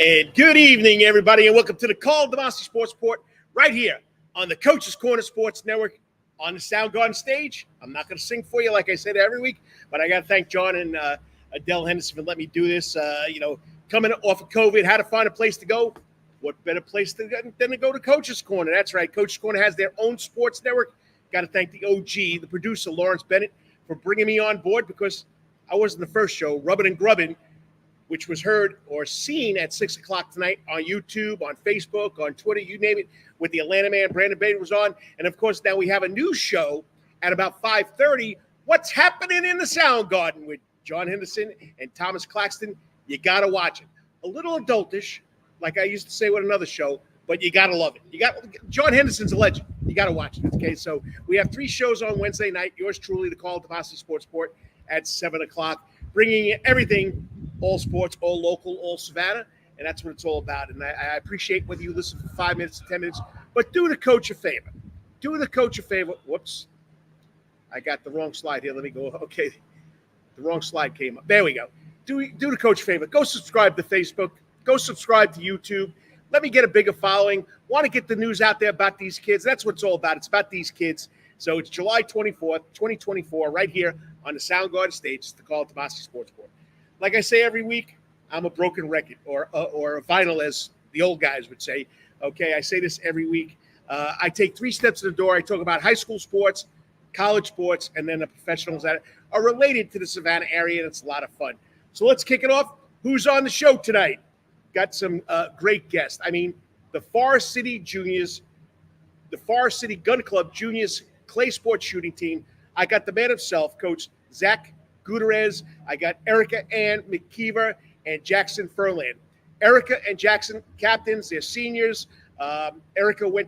And good evening, everybody, and welcome to the Call of the Mania Sports Report right here on the Coach's Corner Sports Network on the Soundgarden stage. I'm not going to sing for you like I said every week, but I got to thank John and Adele Henderson for letting me do this. Coming off of COVID, how to find a place to go. What better place than to go to Coach's Corner? That's right. Coach's Corner has their own sports network. Got to thank the OG, the producer, Lawrence Bennett, for bringing me on board because I wasn't the first show, Rubbin' and Grubbin', which was heard or seen at 6 o'clock tonight on YouTube, on Facebook, on Twitter, you name it, with the Atlanta man, Brandon Bader was on. And, of course, now we have a new show at about 5:30, What's Happening in the Soundgarden with John Henderson and Thomas Claxton. You got to watch it. A little adultish, like I used to say with another show, but you got to love it. John Henderson's a legend. You got to watch it, okay? So we have 3 shows on Wednesday night. Yours truly, the Call of the Mania Sports Report at 7 o'clock, bringing you everything, all sports, all local, all Savannah, and that's what it's all about. And I appreciate whether you listen for 5 minutes, 10 minutes, but do the coach a favor. Do the coach a favor. Whoops. I got the wrong slide here. Let me go. Okay. The wrong slide came up. There we go. Do the coach a favor. Go subscribe to Facebook. Go subscribe to YouTube. Let me get a bigger following. Want to get the news out there about these kids. That's what it's all about. It's about these kids. So it's July 24th, 2024, right here on the Soundgarden stage. It's the Call of the Mania Sports Report. Like I say every week, I'm a broken record or a vinyl, as the old guys would say. Okay, I say this every week. I take 3 steps to the door. I talk about high school sports, college sports, and then the professionals that are related to the Savannah area, and it's a lot of fun. So let's kick it off. Who's on the show tonight? Got some great guests. I mean, the Forest City Gun Club Juniors clay sports shooting team. I got the man himself, Coach Zach Gutierrez. I got Erica Ann McKeever and Jackson Furland. Erica and Jackson, captains, they're seniors. Erica one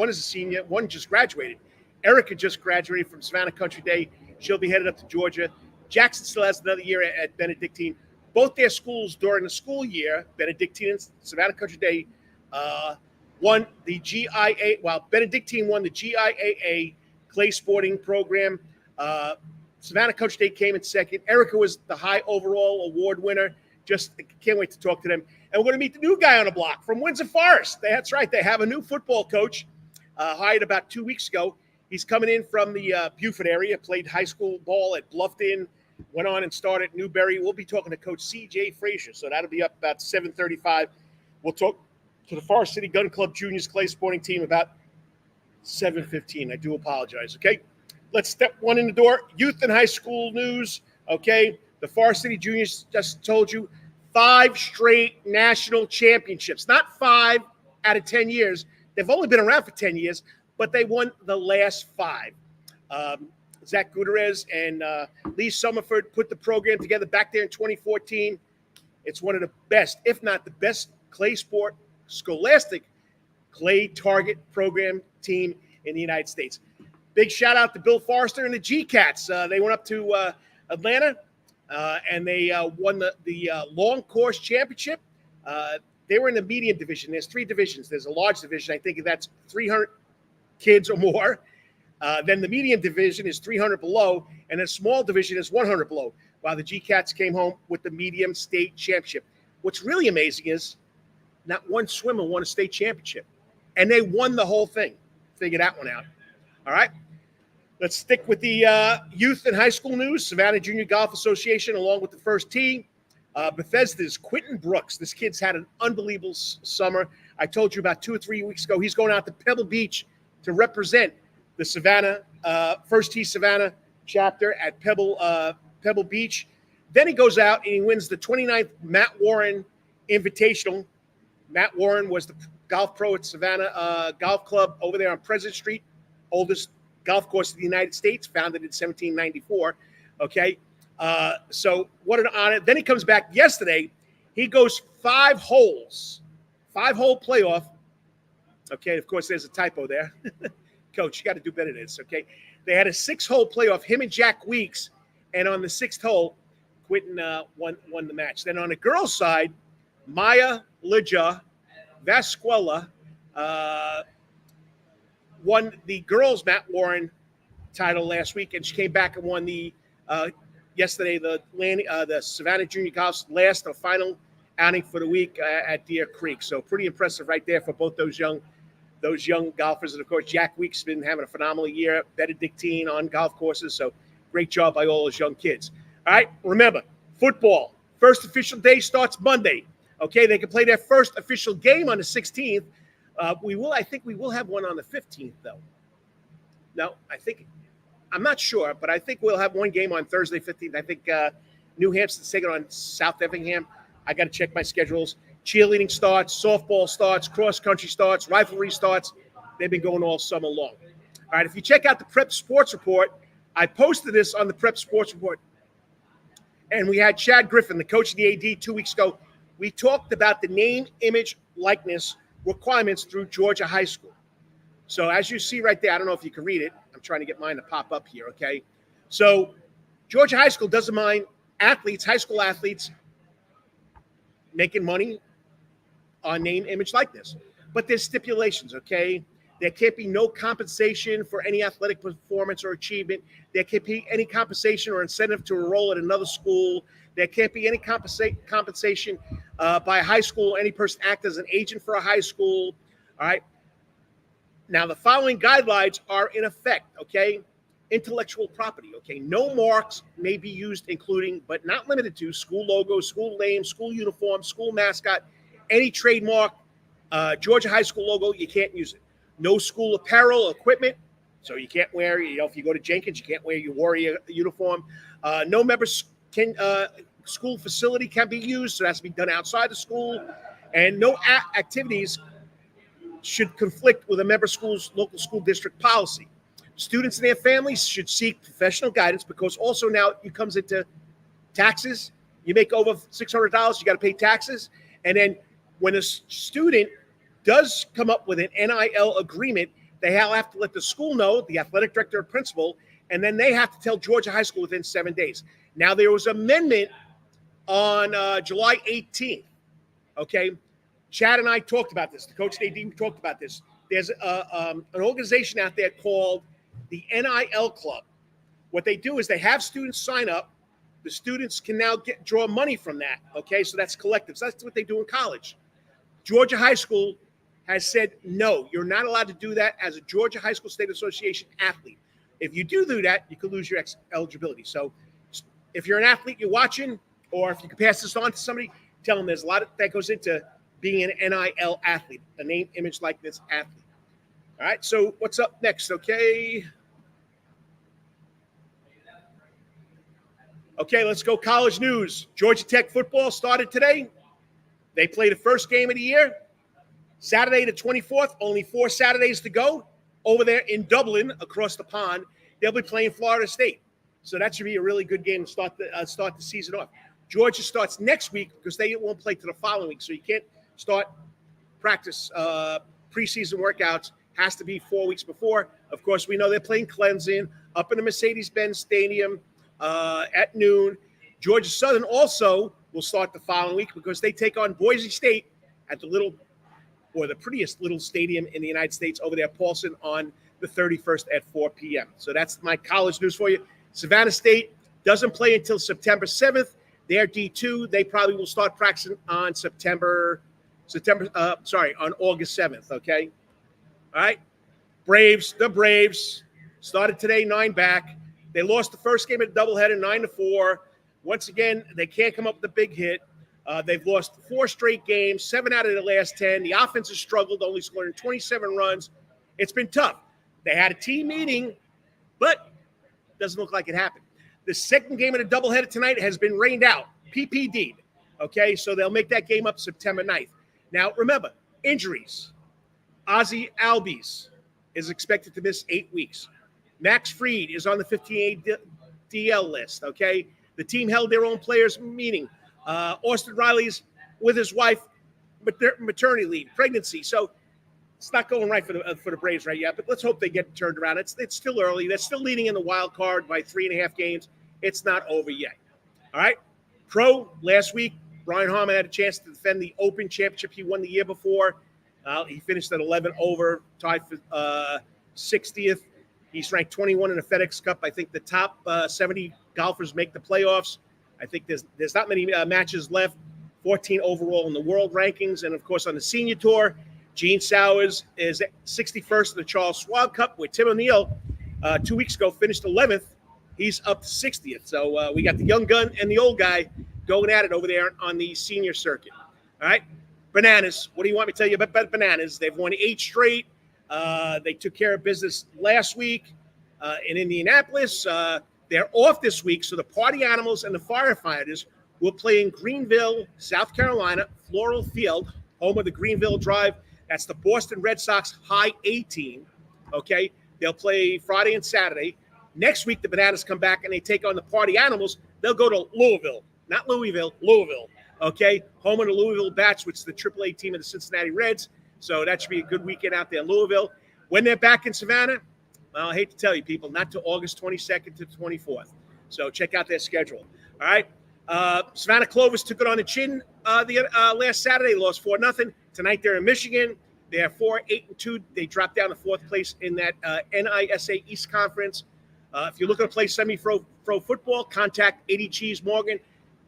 is a senior, one just graduated. Erica just graduated from Savannah Country Day. She'll be headed up to Georgia. Jackson still has another year at Benedictine. Both their schools during the school year, Benedictine and Savannah Country Day, won the GIA. Well, Benedictine won the GIAA clay sporting program. Savannah Country Day came in second. Erica was the high overall award winner. Just can't wait to talk to them. And we're going to meet the new guy on the block from Windsor Forest. That's right. They have a new football coach hired about 2 weeks ago. He's coming in from the Beaufort area, played high school ball at Bluffton, went on and started at Newberry. We'll be talking to Coach C.J. Frazier, so that'll be up about 7:35. We'll talk to the Forest City Gun Club Juniors clay sporting team about 7:15. I do apologize, okay? Let's step one in the door. Youth and high school news, okay? The Forest City Juniors, just told you, 5 straight national championships. Not 5 out of 10 years. They've only been around for 10 years, but they won the last 5. Zach Gutierrez and Lee Summerford put the program together back there in 2014. It's one of the best, if not the best, clay sport, scholastic clay target program team in the United States. Big shout out to Bill Forrester and the G-Cats. They went up to Atlanta and they won the long course championship. They were in the medium division. There's 3 divisions. There's a large division. I think that's 300 kids or more. Then the medium division is 300 below, and a small division is 100 below, while the G-Cats came home with the medium state championship. What's really amazing is not one swimmer won a state championship, and they won the whole thing. Figure that one out. All right. Let's stick with the youth and high school news. Savannah Junior Golf Association, along with the first tee. Bethesda's Quentin Brooks. This kid's had an unbelievable summer. I told you about 2 or 3 weeks ago, he's going out to Pebble Beach to represent the Savannah, First Tee Savannah chapter at Pebble Beach. Then he goes out and he wins the 29th Matt Warren Invitational. Matt Warren was the golf pro at Savannah Golf Club over there on President Street, oldest golf course in the United States, founded in 1794. Okay, so what an honor. Then he comes back yesterday. He goes 5 holes, 5-hole playoff. Okay, of course, there's a typo there. Coach, you got to do better than this, okay? They had a 6-hole playoff, him and Jack Weeks, and on the 6th hole, Quentin won the match. Then on the girls' side, Maya Lija Vasquella won the girls' Matt Warren title last week, and she came back and won the yesterday, the Savannah Junior Golf's last or final outing for the week at Deer Creek. So pretty impressive right there for both those young golfers. And of course, Jack Week's been having a phenomenal year, Benedictine on golf courses. So great job by all those young kids. All right, remember, football, first official day starts Monday. Okay, they can play their first official game on the 16th. I think we will have one on the 15th, though. No, I'm not sure, but I think we'll have one game on Thursday, 15th. I think New Hampshire's taking on South Effingham. I got to check my schedules. Cheerleading starts, softball starts, cross country starts, riflery starts. They've been going all summer long. All right, if you check out the Prep Sports Report, I posted this on the Prep Sports Report, and we had Chad Griffin, the coach of the AD, 2 weeks ago. We talked about the name, image, likeness requirements through Georgia High School. So as you see right there, I don't know if you can read it. I'm trying to get mine to pop up here, okay? So Georgia High School doesn't mind high school athletes, making money on name, image, likeness. But there's stipulations, okay? There can't be no compensation for any athletic performance or achievement. There can't be any compensation or incentive to enroll at another school. There can't be any compensation by a high school or any person act as an agent for a high school, all right? Now, the following guidelines are in effect, okay? Intellectual property, okay? No marks may be used, including, but not limited to, school logo, school name, school uniform, school mascot, any trademark, Georgia High School logo, you can't use it. No school apparel, equipment, so you can't wear, if you go to Jenkins, you can't wear your Warrior uniform. No members school facility can be used, so it has to be done outside the school. And no activities should conflict with a member school's local school district policy. Students and their families should seek professional guidance, because also now it comes into taxes. You make over $600, you got to pay taxes. And then when a student does come up with an NIL agreement, they have to let the school know, the athletic director or principal, and then they have to tell Georgia High School within 7 days. Now, there was an amendment on July 18th, okay? Chad and I talked about this. The coach of AD talked about this. There's an organization out there called the NIL Club. What they do is they have students sign up. The students can now draw money from that, okay? So that's collective. So that's what they do in college. Georgia High School has said, no, you're not allowed to do that as a Georgia High School State Association athlete. If you do that, you could lose your eligibility. So if you're an athlete you're watching, or if you can pass this on to somebody, tell them there's a lot that goes into being an NIL athlete, a name, image, likeness athlete. All right, so what's up next, okay? Okay, let's go college news. Georgia Tech football started today. They played the first game of the year. Saturday the 24th, only 4 Saturdays to go. Over there in Dublin, across the pond, they'll be playing Florida State. So that should be a really good game to start the season off. Georgia starts next week because they won't play to the following week. So you can't start practice preseason workouts. Has to be 4 weeks before. Of course, we know they're playing Clemson up in the Mercedes-Benz Stadium at noon. Georgia Southern also will start the following week because they take on Boise State at the prettiest little stadium in the United States over there, Paulson, on the 31st at 4 p.m. So that's my college news for you. Savannah State doesn't play until September 7th. They're D2. They probably will start practicing on on August 7th, okay? All right. The Braves started today, 9 back. They lost the first game at doubleheader, 9-4. Once again, they can't come up with a big hit. They've lost 4 straight games, 7 out of the last 10. The offense has struggled, only scoring 27 runs. It's been tough. They had a team meeting, but it doesn't look like it happened. The second game of the doubleheader tonight has been rained out, PPD'd. Okay, so they'll make that game up September 9th. Now, remember, injuries. Ozzie Albies is expected to miss 8 weeks. Max Fried is on the 15-day DL list, okay? The team held their own players meeting. Austin Riley's with his wife, maternity leave, pregnancy. So it's not going right for the Braves right yet, but let's hope they get turned around. It's still early. They're still leading in the wild card by 3.5 games. It's not over yet. All right? Pro, last week, Brian Harmon had a chance to defend the Open Championship he won the year before. He finished at 11 over, tied for 60th. He's ranked 21 in the FedEx Cup. I think the top 70 golfers make the playoffs. I think there's not many matches left. 14 overall in the world rankings. And, of course, on the senior tour, Gene Sowers is 61st in the Charles Schwab Cup, where Tim O'Neill 2 weeks ago finished 11th. He's up to 60th. So we got the young gun and the old guy going at it over there on the senior circuit. All right, Bananas. What do you want me to tell you about Bananas? They've won 8 straight. They took care of business last week in Indianapolis. They're off this week, so the party animals and the firefighters will play in Greenville, South Carolina, Floral Field, home of the Greenville Drive. That's the Boston Red Sox High A team. Okay, they'll play Friday and Saturday. Next week, the Bananas come back and they take on the party animals. They'll go to Louisville, not Louisville, Louisville. Okay, home of the Louisville Bats, which is the AAA team of the Cincinnati Reds. So that should be a good weekend out there in Louisville. When they're back in Savannah, well, I hate to tell you, people, not till August 22nd to 24th. So check out their schedule. All right. Savannah Clovers took it on the chin last Saturday. They lost 4-0. Tonight they're in Michigan. They have 4-8-2. They dropped down to 4th place in that NISA East Conference. If you're looking to play semi-pro football, contact 80 Cheese Morgan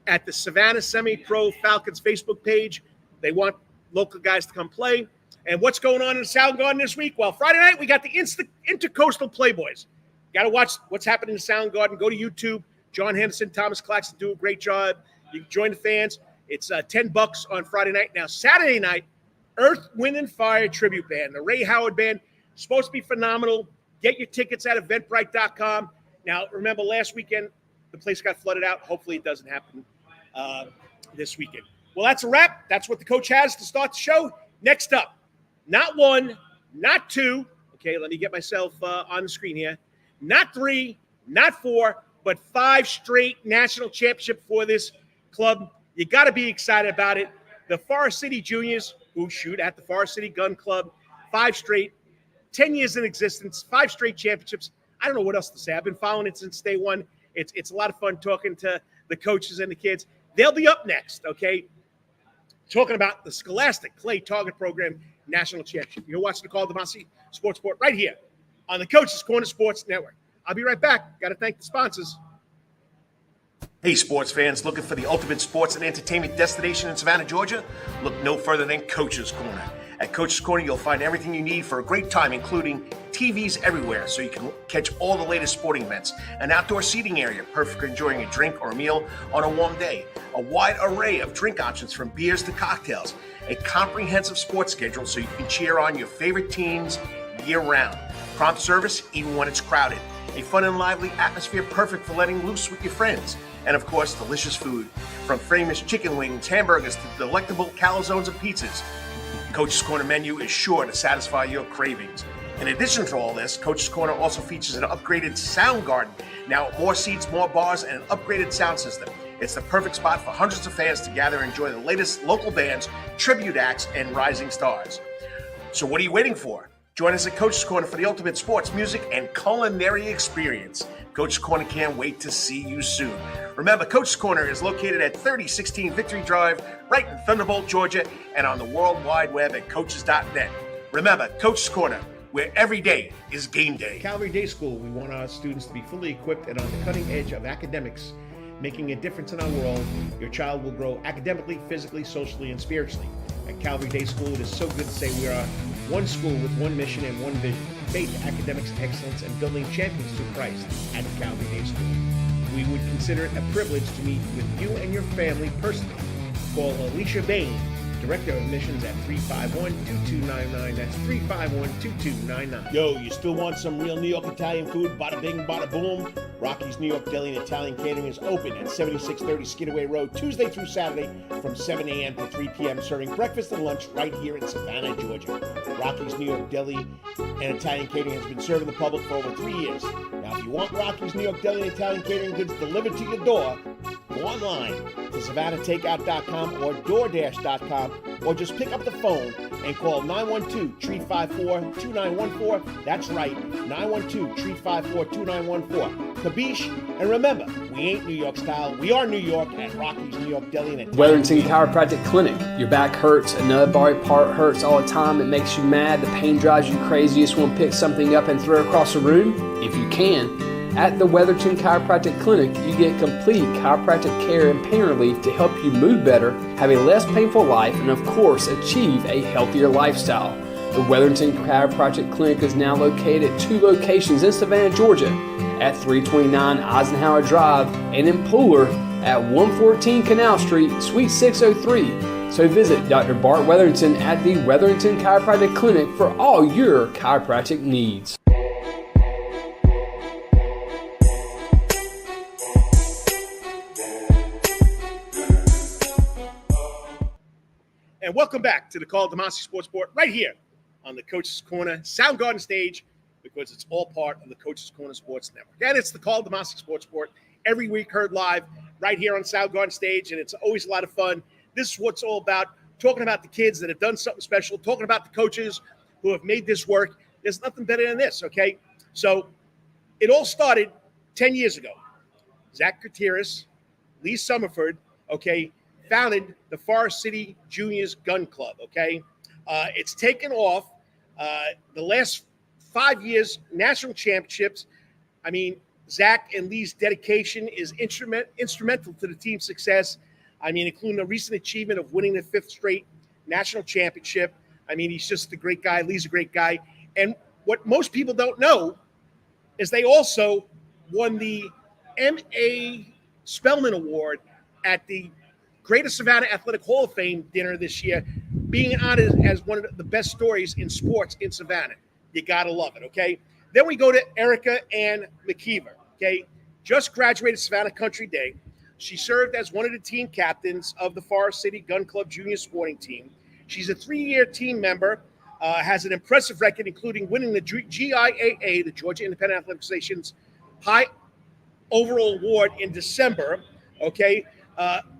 at the Savannah Semi-Pro Falcons Facebook page. They want local guys to come play. And what's going on in the Sound Garden this week? Well, Friday night, we got the Intercoastal Playboys. Got to watch what's happening in the Sound Garden. Go to YouTube. John Henderson, Thomas Claxton do a great job. You can join the fans. It's $10 on Friday night. Now, Saturday night, Earth, Wind, and Fire tribute band, the Ray Howard Band, supposed to be phenomenal. Get your tickets at Eventbrite.com. Now, remember, last weekend, the place got flooded out. Hopefully it doesn't happen this weekend. Well, that's a wrap. That's what the coach has to start the show. Next up, not 1, not 2. Okay, let me get myself on the screen here. Not 3, not 4, but 5 straight national championship for this club. You got to be excited about it. The Forest City Juniors, who shoot at the Forest City Gun Club, 5 straight, 10 years in existence, 5 straight championships. I don't know what else to say. I've been following it since day one. It's a lot of fun talking to the coaches and the kids. They'll be up next, okay? Talking about the Scholastic Clay Target Program National Championship. You're watching the Call Demasi Sports Report right here on the Coach's Corner Sports Network. I'll be right back. Got to thank the sponsors. Hey, sports fans, looking for the ultimate sports and entertainment destination in Savannah, Georgia? Look no further than Coach's Corner. At Coach's Corner, you'll find everything you need for a great time, including TVs everywhere, so you can catch all the latest sporting events, an outdoor seating area, perfect for enjoying a drink or a meal on a warm day, a wide array of drink options from beers to cocktails, a comprehensive sports schedule so you can cheer on your favorite teams year-round, prompt service even when it's crowded, a fun and lively atmosphere perfect for letting loose with your friends, and of course, delicious food, from famous chicken wings, hamburgers to delectable calzones and pizzas. Coach's Corner menu is sure to satisfy your cravings. In addition to all this, Coach's Corner also features an upgraded sound garden, now with more seats, more bars, and an upgraded sound system. It's the perfect spot for hundreds of fans to gather and enjoy the latest local bands, tribute acts, and rising stars. So what are you waiting for? Join us at Coach's Corner for the ultimate sports, music, and culinary experience. Coach's Corner can't wait to see you soon. Remember, Coach's Corner is located at 3016 Victory Drive, right in Thunderbolt, Georgia, and on the World Wide Web at coaches.net. Remember, Coach's Corner, where every day is game day. Calvary Day School, we want our students to be fully equipped and on the cutting edge of academics, making a difference in our world. Your child will grow academically, physically, socially, and spiritually. At Calvary Day School, it is so good to say we are one school with one mission and one vision: faith, academics, excellence, and building champions through Christ at Calvary Day School. We would consider it a privilege to meet with you and your family personally. Call Alicia Bain, Director of Admissions, at 351-2299. That's 351-2299. Yo, you still want some real New York Italian food? Bada bing, bada boom. Rocky's New York Deli and Italian Catering is open at 7630 Skidaway Road, Tuesday through Saturday from 7 a.m. to 3 p.m., serving breakfast and lunch right here in Savannah, Georgia. Rocky's New York Deli and Italian Catering has been serving the public for over 3 years. Now, if you want Rocky's New York Deli and Italian Catering goods delivered to your door, go online to SavannahTakeout.com or DoorDash.com, or just pick up the phone and call 912-354-2914. That's right, 912-354-2914. Kabish, and remember, we ain't New York style, we are New York at Rocky's New York Deli and Weatherington Chiropractic Clinic. Your back hurts, another body part hurts all the time, it makes you mad, the pain drives you crazy, you just want to pick something up and throw it across the room? If you can, At the Weatherton Chiropractic Clinic, you get complete chiropractic care and pain relief to help you move better, have a less painful life, and of course, achieve a healthier lifestyle. The Weatherton Chiropractic Clinic is now located at 2 locations in Savannah, Georgia, at 329 Eisenhower Drive and in Pooler at 114 Canal Street, Suite 603. So visit Dr. Bart Weatherington at the Weatherington Chiropractic Clinic for all your chiropractic needs. And welcome back to the Call of Demasi Sports Sport right here on the Coach's Corner Soundgarden stage, because it's all part of the Coach's Corner Sports Network. And it's the Call of Demasi Sports Sport every week, heard live right here on Soundgarden stage, and it's always a lot of fun. This is what it's all about, talking about the kids that have done something special, talking about the coaches who have made this work. There's nothing better than this, okay? So it all started 10 years ago. Zach Gutierrez, Lee Summerford, okay, founded the Forest City Juniors Gun Club, okay? It's taken off the last 5 years, national championships. I mean, Zach and Lee's dedication is instrumental to the team's success. I mean, including a recent achievement of winning the 5th straight national championship. I mean, he's just a great guy. Lee's a great guy. And what most people don't know is they also won the M.A. Spellman Award at the Greater Savannah Athletic Hall of Fame dinner this year, being honored as one of the best stories in sports in Savannah. You got to love it, okay? Then we go to Erica Ann McKeever, okay? Just graduated Savannah Country Day. She served as one of the team captains of the Forest City Gun Club Junior Sporting Team. She's a 3-year team member, has an impressive record, including winning the GIAA, the Georgia Independent Athletic Association's high overall award in December, okay?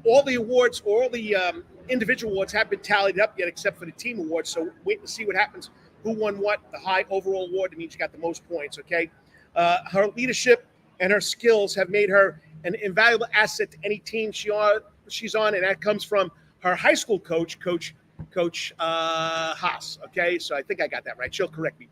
All the awards, all the individual awards have been tallied up yet, except for the team awards. So wait to see what happens. Who won what? The high overall award means you got the most points, okay? Her leadership and her skills have made her an invaluable asset to any team she's on, and that comes from her high school coach, Coach Haas, okay? So I think I got that right. She'll correct me.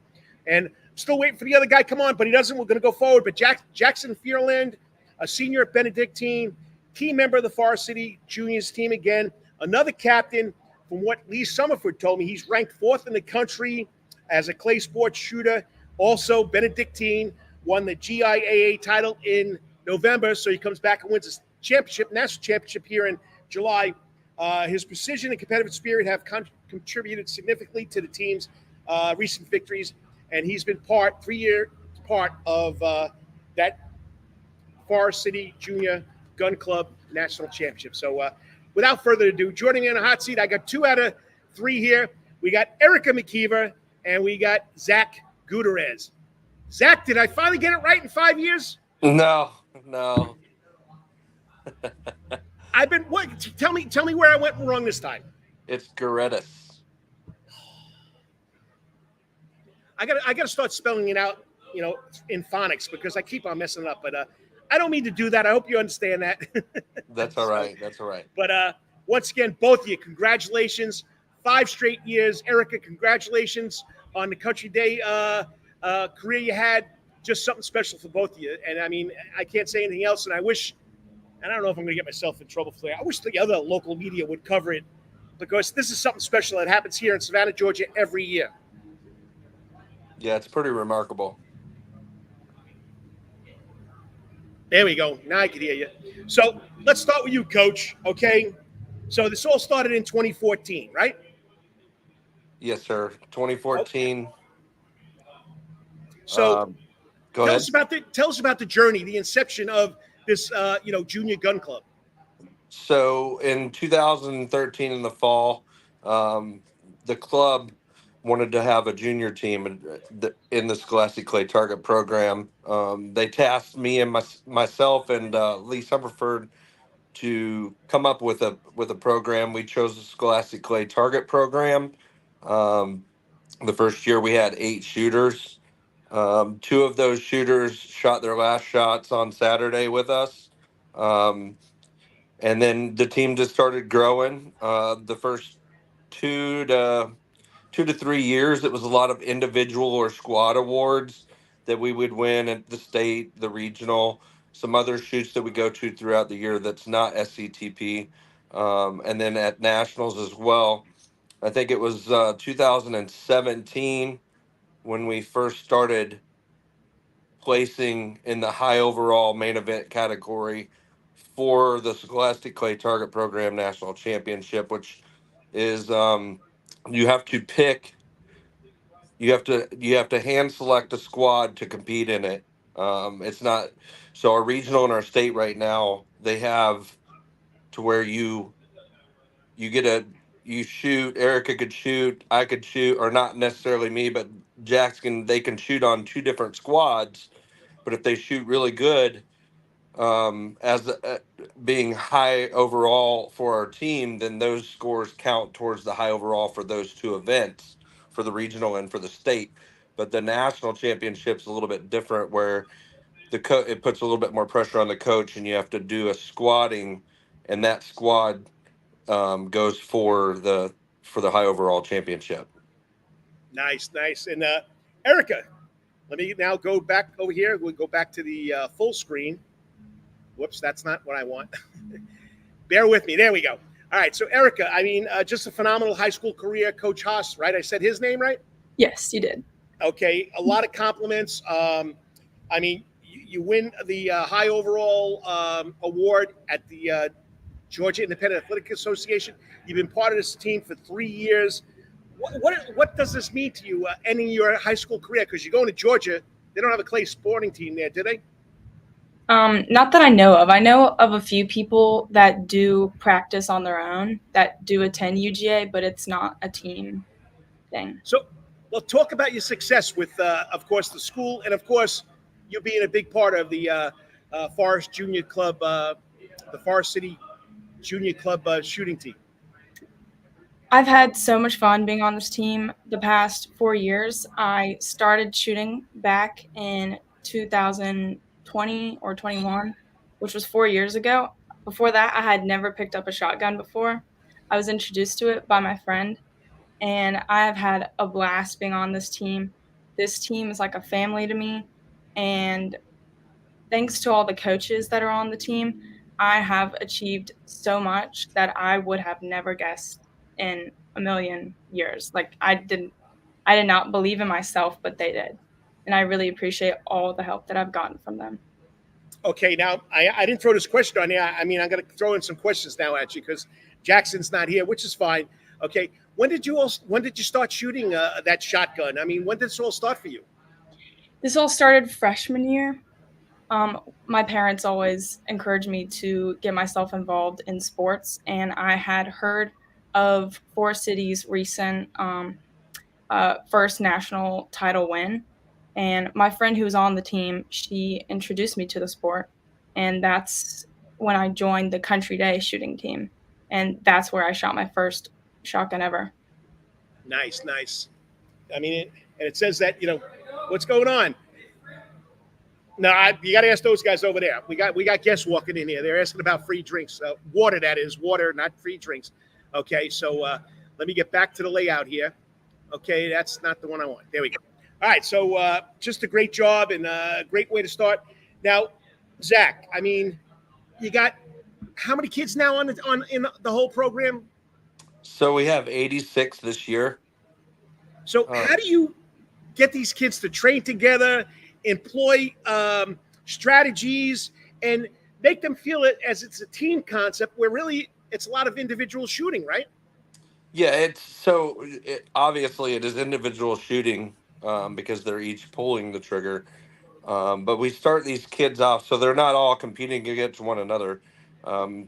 And still waiting for the other guy. Come on, but he doesn't. We're going to go forward. But Jackson Fearland, a senior at Benedictine, team member of the Forest City Juniors team again, another captain. From what Lee Summerford told me, he's ranked 4th in the country as a clay sports shooter. Also, Benedictine won the GIAA title in November, so he comes back and wins his national championship here in July. His precision and competitive spirit have contributed significantly to the team's recent victories, and he's been 3-year part of that Forest City Junior Gun Club National Championship. So without further ado, joining me in a hot seat, I got 2 out of 3 here. We got Erica McKeever and we got Zach Gutierrez. Zach, did I finally get it right in 5 years? No. I've been what? Tell me where I went wrong this time. It's Gorettis. I gotta start spelling it out, in phonics, because I keep on messing it up. But I don't mean to do that. I hope you understand that. That's all right. That's all right. But once again, both of you, congratulations. 5 straight years. Erica, congratulations on the Country Day career you had. Just something special for both of you. And, I mean, I can't say anything else. And I wish – and I don't know if I'm going to get myself in trouble for that. I wish the other local media would cover it, because this is something special that happens here in Savannah, Georgia every year. Yeah, it's pretty remarkable. There we go. Now I can hear you. So let's start with you, Coach, okay? So this all started in 2014, right? Yes, sir. 2014. Okay. So go tell ahead. us about the journey, the inception of this, junior gun club. So in 2013 in the fall, the club wanted to have a junior team in the Scholastic Clay Target program. They tasked me and myself and Lee Summerford to come up with a program. We chose the Scholastic Clay Target program. The first year we had 8 shooters. 2 of those shooters shot their last shots on Saturday with us. And then the team just started growing. The first 2 to 3 years, it was a lot of individual or squad awards. that we would win at the state, the regional, some other shoots that we go to throughout the year that's not SCTP, and then at nationals as well. I think it was 2017 when we first started placing in the high overall main event category for the Scholastic Clay Target Program National Championship, which is you have to pick, you have to hand select a squad to compete in it. It's not so our regional and our state right now they have to where you get a you shoot. Erica could shoot, I could shoot, or not necessarily me, but Jackson, they can shoot on two different squads. But if they shoot really good, as being high overall for our team, then those scores count towards the high overall for those two events, for the regional and for the state. But the national championship's a little bit different, where it puts a little bit more pressure on the coach, and you have to do a squatting, and that squad goes for the high overall championship. Nice, nice. And Erica, let me now go back over here. We'll go back to the full screen. Whoops, that's not what I want. Bear with me. There we go. All right. So, Erica, I mean, just a phenomenal high school career. Coach Haas, right? I said his name right? Yes, you did. Okay. A lot of compliments. I mean, you win the high overall award at the Georgia Independent Athletic Association. You've been part of this team for 3 years. What does this mean to you ending your high school career? Because you're going to Georgia. They don't have a clay sporting team there, do they? Not that I know of. I know of a few people that do practice on their own, that do attend UGA, but it's not a team thing. So, well, talk about your success with, of course, the school, and of course, you being a big part of the Forest Junior Club, the Forest City Junior Club shooting team. I've had so much fun being on this team the past 4 years. I started shooting back in 2020 or 21, which was 4 years ago. Before that, I had never picked up a shotgun before. I was introduced to it by my friend, and I have had a blast being on this team. This team is like a family to me, and thanks to all the coaches that are on the team, I have achieved so much that I would have never guessed in a million years. Like I did not believe in myself, but they did. And I really appreciate all the help that I've gotten from them. Okay, now I didn't throw this question on you. I mean, I'm going to throw in some questions now at you because Jackson's not here, which is fine. Okay, when did you start shooting that shotgun? I mean, when did this all start for you? This all started freshman year. My parents always encouraged me to get myself involved in sports, and I had heard of Forest City's recent first national title win. And my friend who was on the team, she introduced me to the sport, and that's when I joined the Country Day shooting team, and that's where I shot my first shotgun ever. Nice, nice. I mean, and it says that what's going on. No, you got to ask those guys over there. We got guests walking in here. They're asking about free drinks, water. That is water, not free drinks. Okay, so let me get back to the layout here. Okay, that's not the one I want. There we go. All right, so just a great job and a great way to start. Now, Zach, I mean, you got how many kids now on in the whole program? So we have 86 this year. So how do you get these kids to train together, employ strategies, and make them feel it as it's a team concept where really it's a lot of individual shooting, right? Yeah, obviously it is individual shooting because they're each pulling the trigger. But we start these kids off so they're not all competing against one another.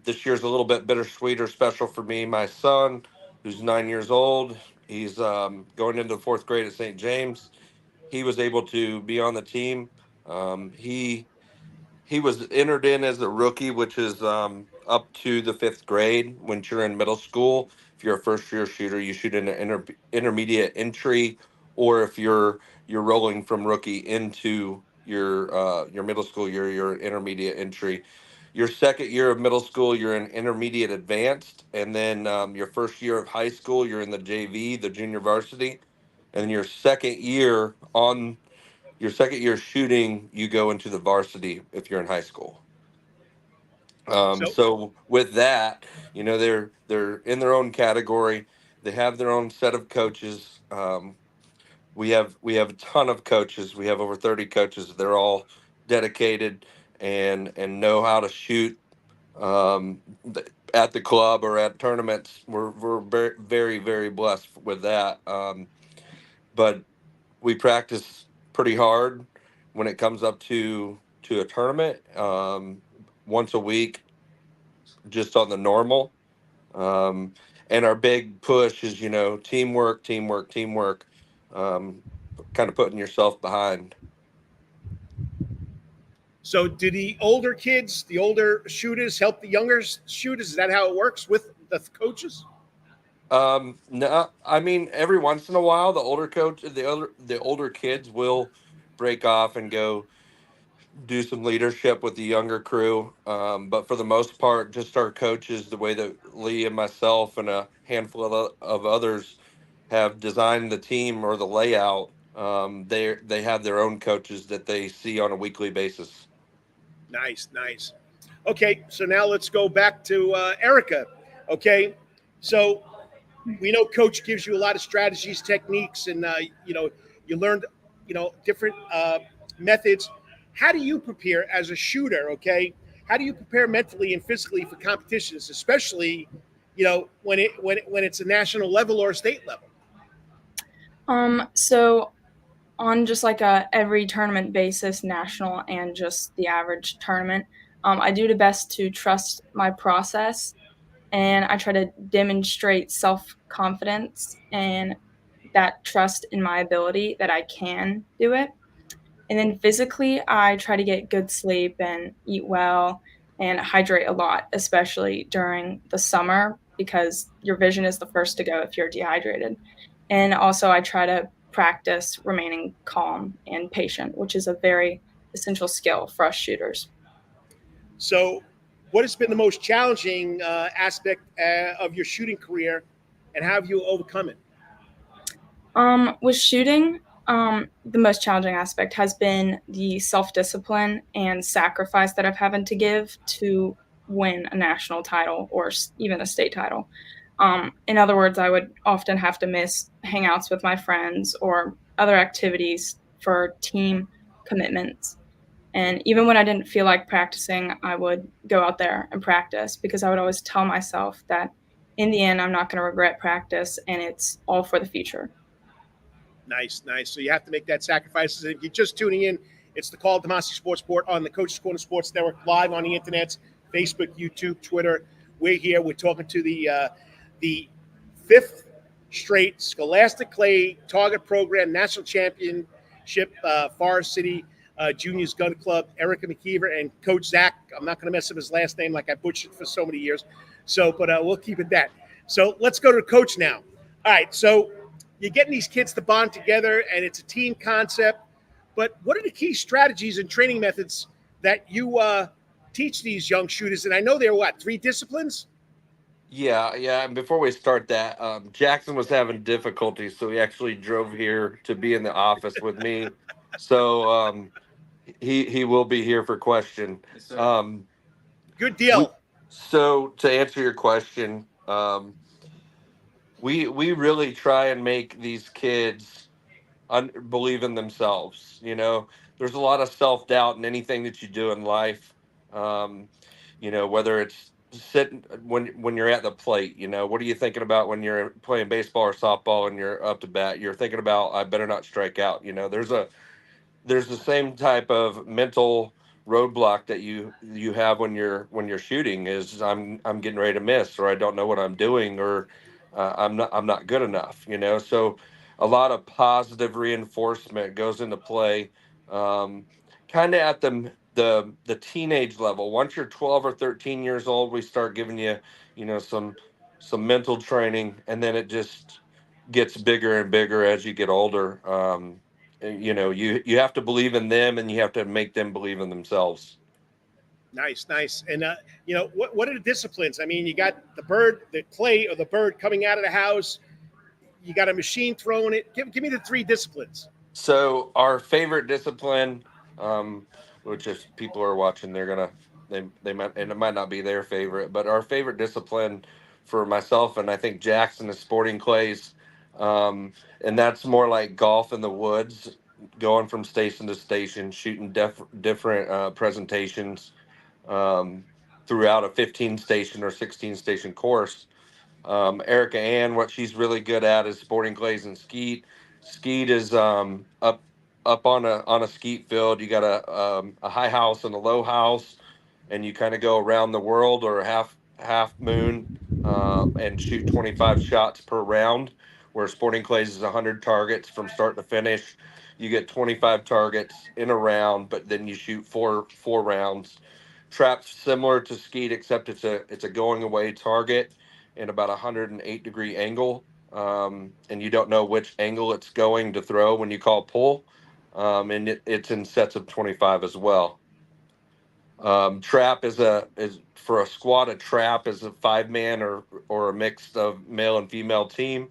This year's a little bit bittersweet or special for me. My son, who's 9 years old, he's going into the fourth grade at St. James. He was able to be on the team. He was entered in as a rookie, which is up to the fifth grade. When you're in middle school, if you're a first year shooter, you shoot in an intermediate entry, or if you're rolling from rookie into your middle school, your intermediate entry. Your second year of middle school, you're in intermediate advanced, and then your first year of high school, you're in the JV, the junior varsity, and your second year on your second year shooting, you go into the varsity if you're in high school. So So with that, they're in their own category. They have their own set of coaches. We have a ton of coaches. We have over 30 coaches. They're all dedicated and know how to shoot at the club or at tournaments. We're very very very blessed with that. But we practice pretty hard when it comes up to a tournament. Once a week, just on the normal. Um, and our big push is, teamwork, teamwork, teamwork. Um, Kind of putting yourself behind. So, do the older kids, the older shooters, help the younger shooters? Is that how it works with the coaches? No, I mean every once in a while, the older kids will break off and go do some leadership with the younger crew. But for the most part, just our coaches, the way that Lee and myself and a handful of others have designed the team or the layout, they have their own coaches that they see on a weekly basis. Nice, nice. Okay, so now let's go back to Erica. Okay, so we know Coach gives you a lot of strategies, techniques, and you learned different methods. How do you prepare as a shooter? Okay, how do you prepare mentally and physically for competitions, especially when it's a national level or a state level? So on just like a every tournament basis, national and just the average tournament, I do the best to trust my process, and I try to demonstrate self-confidence and that trust in my ability that I can do it. And then physically, I try to get good sleep and eat well and hydrate a lot, especially during the summer because your vision is the first to go if you're dehydrated. And also, I try to practice remaining calm and patient, which is a very essential skill for us shooters. So, what has been the most challenging aspect of your shooting career, and how have you overcome it? With shooting, the most challenging aspect has been the self-discipline and sacrifice that I've having to give to win a national title or even a state title. In other words, I would often have to miss hangouts with my friends or other activities for team commitments. And even when I didn't feel like practicing, I would go out there and practice because I would always tell myself that in the end, I'm not going to regret practice and it's all for the future. Nice, nice. So you have to make that sacrifice. If you're just tuning in, it's the Call of Demasi Sports Sport on the Coach's Corner Sports Network, live on the internet, Facebook, YouTube, Twitter. We're here. We're talking to the fifth straight Scholastic Clay Target Program National Championship Forest City Juniors Gun Club, Erica McKeever and Coach Zach. I'm not going to mess up his last name like I butchered for so many years. So, but we'll keep it that. So let's go to Coach now. All right. So you're getting these kids to bond together, and it's a team concept. But what are the key strategies and training methods that you teach these young shooters? And I know they're what, 3 disciplines? Yeah, yeah. And before we start that, Jackson was having difficulties, so he actually drove here to be in the office with me. So he will be here for question. Yes, sir. Good We deal. so to answer your question, we really try and make these kids believe in themselves. There's a lot of self doubt in anything that you do in life. Um, whether it's sitting when you're at the plate. What are you thinking about when you're playing baseball or softball and you're up to bat? You're thinking about, I better not strike out. There's the same type of mental roadblock that you have when you're shooting is I'm getting ready to miss, or I don't know what I'm doing, or I'm not good enough. So a lot of positive reinforcement goes into play, kind of at the teenage level. Once you're 12 or 13 years old, we start giving you some mental training, and then it just gets bigger and bigger as you get older. You have to believe in them, and you have to make them believe in themselves. Nice, nice. And what are the disciplines? I mean, you got the bird, the clay, or the bird coming out of the house. You got a machine throwing it. Give me the 3 disciplines. So our favorite discipline, which if people are watching, they might, and it might not be their favorite, but our favorite discipline for myself and I think Jackson is sporting clays, and that's more like golf in the woods, going from station to station, shooting different presentations throughout a 15 station or 16 station course. Erica Ann, what she's really good at is sporting clays and skeet. Skeet is up on a skeet field. You got a high house and a low house, and you kind of go around the world or a half moon, and shoot 25 shots per round. Where sporting clays is 100 targets from start to finish. You get 25 targets in a round, but then you shoot four rounds. Trap's similar to skeet, except it's a going away target in about a 108-degree angle, and you don't know which angle it's going to throw when you call pull, and it's in sets of 25 as well. Trap is for a squad. A trap is a 5-man or a mix of male and female team,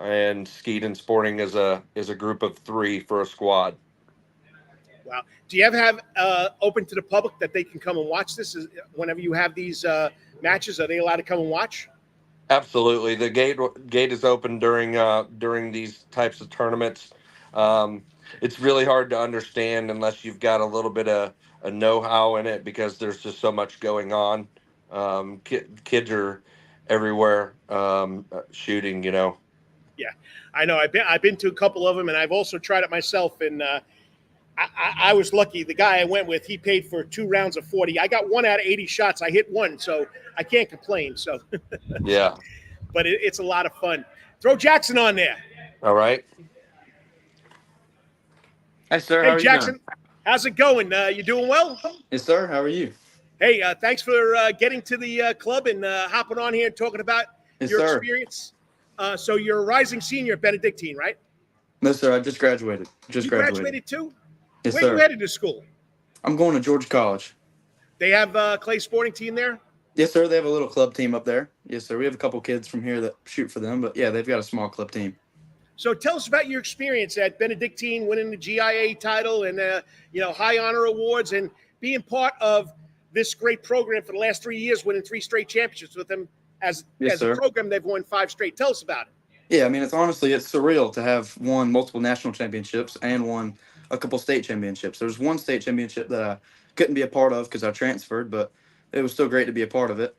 and skeet and sporting is a group of 3 for a squad. Wow. Do you ever have open to the public that they can come and watch this? Whenever you have these matches, are they allowed to come and watch? Absolutely, the gate is open during these types of tournaments. It's really hard to understand unless you've got a little bit of a know-how in it, because there's just so much going on. Kids are everywhere, shooting. Yeah, I know. I've been to a couple of them, and I've also tried it myself. And I was lucky. The guy I went with, he paid for 2 rounds of 40. I got 1 out of 80 shots. I hit 1, so I can't complain. So, Yeah. but it's a lot of fun. Throw Jackson on there. All right. Hi, sir. How Hey, are you Jackson, doing? how's it going? You doing well? Yes, sir. How are you? Hey, thanks for getting to the club and hopping on here and talking about Yes, your sir. experience. So you're a rising senior at Benedictine, right? No, sir. I just graduated. You graduated too? Yes, Where sir. you headed to school? I'm going to Georgia College. They have a clay sporting team there? Yes, sir. They have a little club team up there. Yes, sir. We have a couple kids from here that shoot for them, but yeah, they've got a small club team. So tell us about your experience at Benedictine, winning the GIA title and high honor awards, and being part of this great program for the last 3 years, winning 3 straight championships with them. As sir. a program, they've won 5 straight. Tell us about it. Yeah, I mean, it's surreal to have won multiple national championships and won a couple state championships. There's one state championship that I couldn't be a part of because I transferred, but it was still great to be a part of it.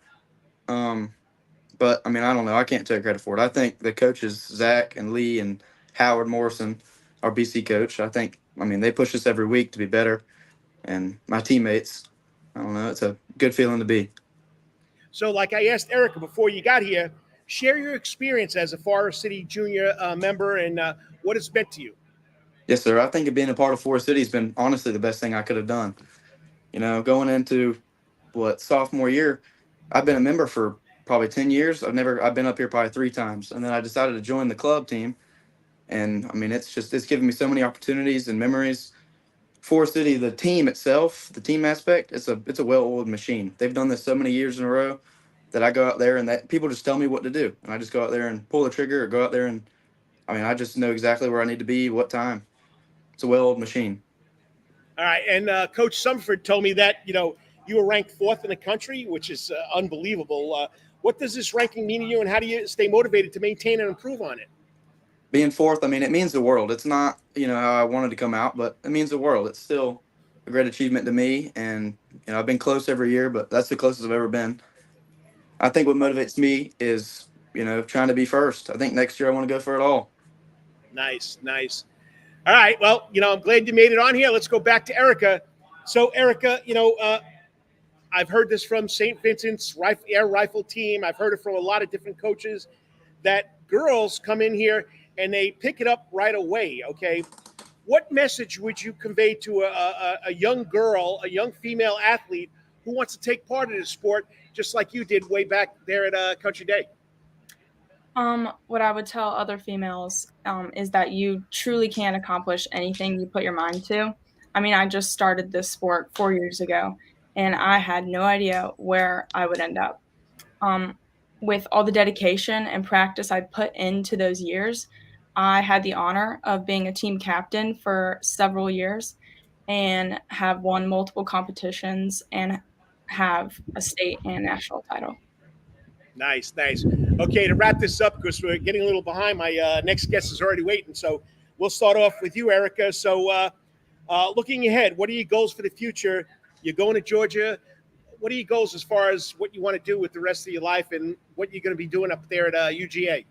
But I mean, I don't know. I can't take credit for it. I think the coaches, Zach and Lee and Howard Morrison, our BC coach, they push us every week to be better. And my teammates, I don't know, it's a good feeling to be. So like I asked Erica before you got here, share your experience as a Forest City Junior member and what it's meant to you. Yes, sir. I think being a part of Forest City has been honestly the best thing I could have done. Going into sophomore year, I've been a member for probably 10 years. I've been up here probably 3 times. And then I decided to join the club team. And I mean, it's given me so many opportunities and memories. Forest City, the team itself, the team aspect, it's a well-oiled machine. They've done this so many years in a row that I go out there and that people just tell me what to do. And I just go out there and pull the trigger or go out there and, I just know exactly where I need to be, what time. It's a well-oiled machine. All right. And Coach Sumford told me that, you were ranked 4th in the country, which is unbelievable. What does this ranking mean to you, and how do you stay motivated to maintain and improve on it? Being 4th, it means the world. It's not, how I wanted to come out, but it means the world. It's still a great achievement to me. And, I've been close every year, but that's the closest I've ever been. I think what motivates me is, trying to be first. I think next year I want to go for it all. Nice. All right. Well, I'm glad you made it on here. Let's go back to Erica. So, Erica, I've heard this from St. Vincent's Air Rifle team. I've heard it from a lot of different coaches that girls come in here and they pick it up right away. Okay. What message would you convey to a young girl, a young female athlete who wants to take part in the sport, just like you did way back there at Country Day? What I would tell other females is that you truly can accomplish anything you put your mind to. I just started this sport 4 years ago, and I had no idea where I would end up. With all the dedication and practice I put into those years, I had the honor of being a team captain for several years and have won multiple competitions and have a state and national title. Nice, nice. Okay, to wrap this up, because we're getting a little behind, my next guest is already waiting. So we'll start off with you, Erica. So looking ahead, what are your goals for the future? You're going to Georgia. What are your goals as far as what you want to do with the rest of your life and what you're going to be doing up there at UGA?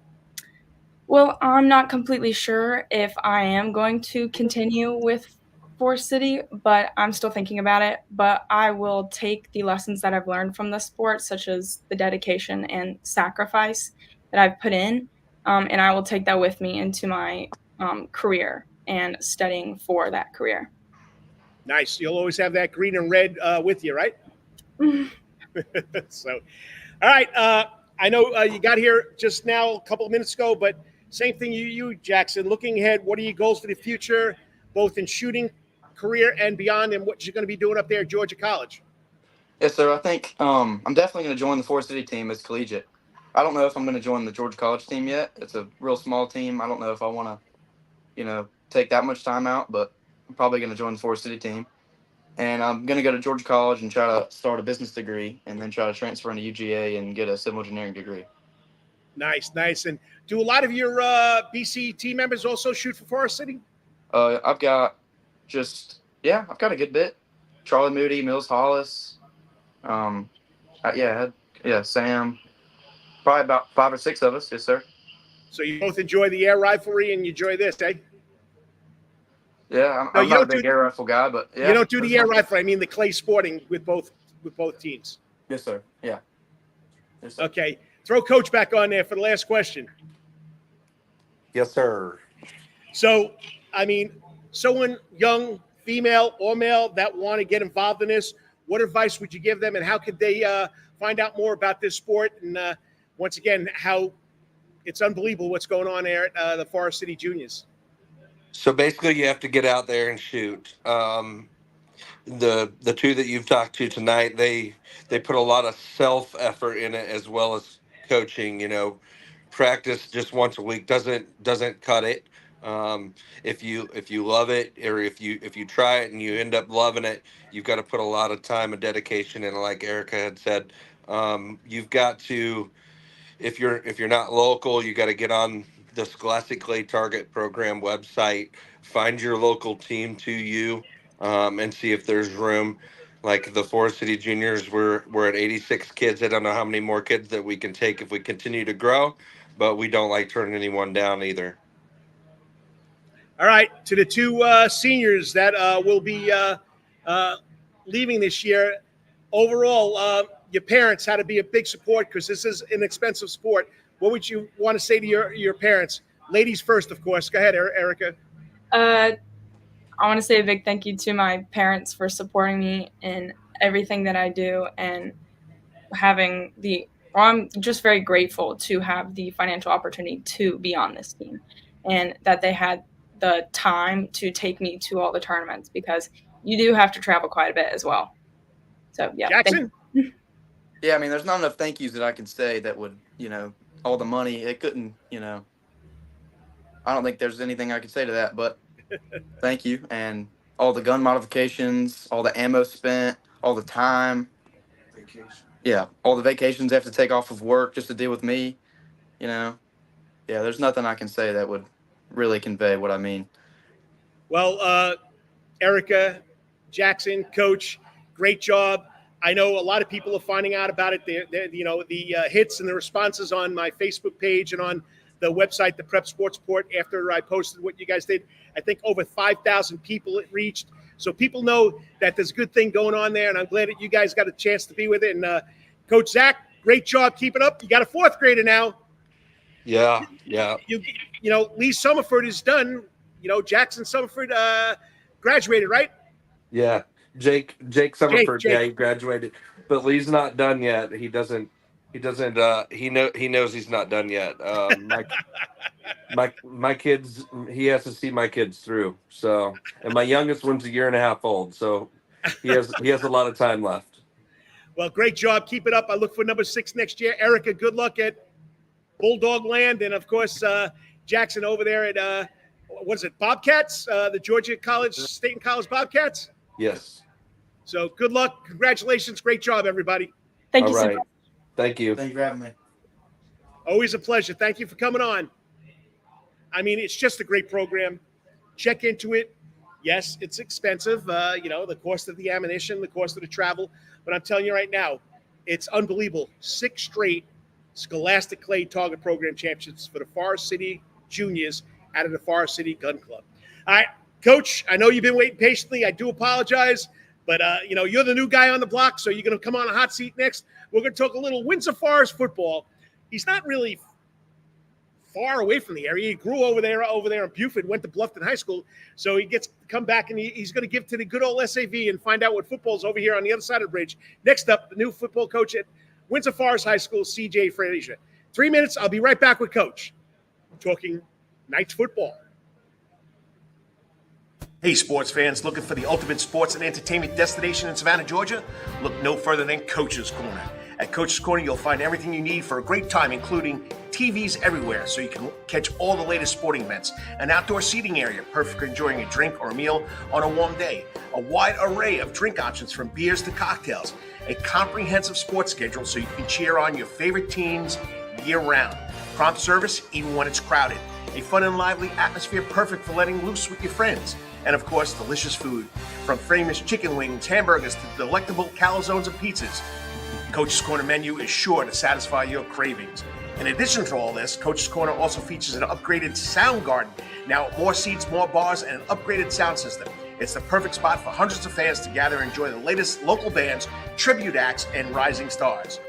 Well, I'm not completely sure if I am going to continue with Forest City, but I'm still thinking about it. But I will take the lessons that I've learned from the sport, such as the dedication and sacrifice that I've put in, and I will take that with me into my career and studying for that career. Nice. You'll always have that green and red with you, right? So, all right. I know you got here just now a couple of minutes ago, but same thing you, Jackson. Looking ahead, what are your goals for the future, both in shooting career and beyond, and what you're going to be doing up there at Georgia College? Yes, sir. I think I'm definitely going to join the Forest City team as collegiate. I don't know if I'm going to join the Georgia College team yet. It's a real small team. I don't know if I want to, take that much time out, but I'm probably going to join the Forest City team. And I'm going to go to Georgia College and try to start a business degree and then try to transfer into UGA and get a civil engineering degree. Nice, nice. And do a lot of your BC team members also shoot for Forest City? I've got I've got a good bit. Charlie Moody, Mills Hollis, Sam. Probably about 5 or 6 of us. Yes, sir. So you both enjoy the air riflery and you enjoy this, eh? Yeah, I'm not a big air rifle guy, but yeah. You don't do the air rifle. I mean the clay sporting with both teams. Yes, sir. Yeah. Yes, sir. Okay. Throw Coach back on there for the last question. Yes, sir. So, I mean, someone young, female or male that want to get involved in this, what advice would you give them and how could they find out more about this sport? And once again, how it's unbelievable what's going on there at the Forest City Juniors. So basically, you have to get out there and shoot. The two that you've talked to tonight, they put a lot of self effort in it as well as coaching. Practice just once a week doesn't cut it. If you love it, or if you try it and you end up loving it, you've got to put a lot of time and dedication in. Like Erica had said, you've got to. If you're not local, you got to get on the Scholastic Clay Target Program website, find your local team to you, and see if there's room. Like the Forest City Juniors, we're at 86 kids. I don't know how many more kids that we can take if we continue to grow, but we don't like turning anyone down either. All right, to the two seniors that will be leaving this year. Overall, your parents had to be a big support because this is an expensive sport. What would you want to say to your parents? Ladies first, of course. Go ahead, Erica. I want to say a big thank you to my parents for supporting me in everything that I do and I'm just very grateful to have the financial opportunity to be on this team and that they had the time to take me to all the tournaments because you do have to travel quite a bit as well. So, yeah. Jackson? Yeah, I mean, there's not enough thank yous that I can say that would, all the money, it couldn't, I don't think there's anything I could say to that, but thank you. And all the gun modifications, all the ammo spent, all the time. Vacation. Yeah, all the vacations they have to take off of work just to deal with me, Yeah, there's nothing I can say that would really convey what I mean. Well, Erica, Jackson, Coach, great job. I know a lot of people are finding out about it. The hits and the responses on my Facebook page and on the website, the Prep Sports Report, after I posted what you guys did. I think over 5,000 people it reached. So people know that there's a good thing going on there, and I'm glad that you guys got a chance to be with it. And Coach Zach, great job keeping up. You got a fourth grader now. Yeah. Lee Summerford is done. Jackson Summerford graduated, right? Yeah. Jake Summerford, Jake. yeah, he graduated, but Lee's not done yet. He knows he's not done yet. My kids, he has to see my kids through. So, and my youngest one's a year and a half old, so he has a lot of time left. Well, great job. Keep it up. I look for number 6 next year. Erica, good luck at Bulldog Land. And, of course, Jackson over there at what is it, Bobcats, the Georgia College State and College Bobcats. Yes. So good luck, congratulations, great job, everybody. Thank All you so right. much. Thank you. Thank you for having me. Always a pleasure. Thank you for coming on. I mean, it's just a great program. Check into it. Yes, it's expensive. The cost of the ammunition, the cost of the travel. But I'm telling you right now, it's unbelievable. 6 straight Scholastic Clay Target Program championships for the Forest City Juniors out of the Forest City Gun Club. All right, Coach, I know you've been waiting patiently. I do apologize. But, you're the new guy on the block, so you're going to come on a hot seat next. We're going to talk a little Windsor Forest football. He's not really far away from the area. He grew over there in Buford, went to Bluffton High School. So he gets to come back, and he's going to give to the good old SAV and find out what football's over here on the other side of the bridge. Next up, the new football coach at Windsor Forest High School, CJ Frazier. 3 minutes, I'll be right back with Coach, talking Knights football. Hey, sports fans, looking for the ultimate sports and entertainment destination in Savannah, Georgia? Look no further than Coach's Corner. At Coach's Corner, you'll find everything you need for a great time, including TVs everywhere so you can catch all the latest sporting events, an outdoor seating area, perfect for enjoying a drink or a meal on a warm day, a wide array of drink options from beers to cocktails, a comprehensive sports schedule so you can cheer on your favorite teams year-round, prompt service even when it's crowded, a fun and lively atmosphere perfect for letting loose with your friends, and of course, delicious food, from famous chicken wings, hamburgers to delectable calzones and pizzas. Coach's Corner menu is sure to satisfy your cravings. In addition to all this, Coach's Corner also features an upgraded sound garden. Now, more seats, more bars, and an upgraded sound system. It's the perfect spot for hundreds of fans to gather and enjoy the latest local bands, tribute acts, and rising stars.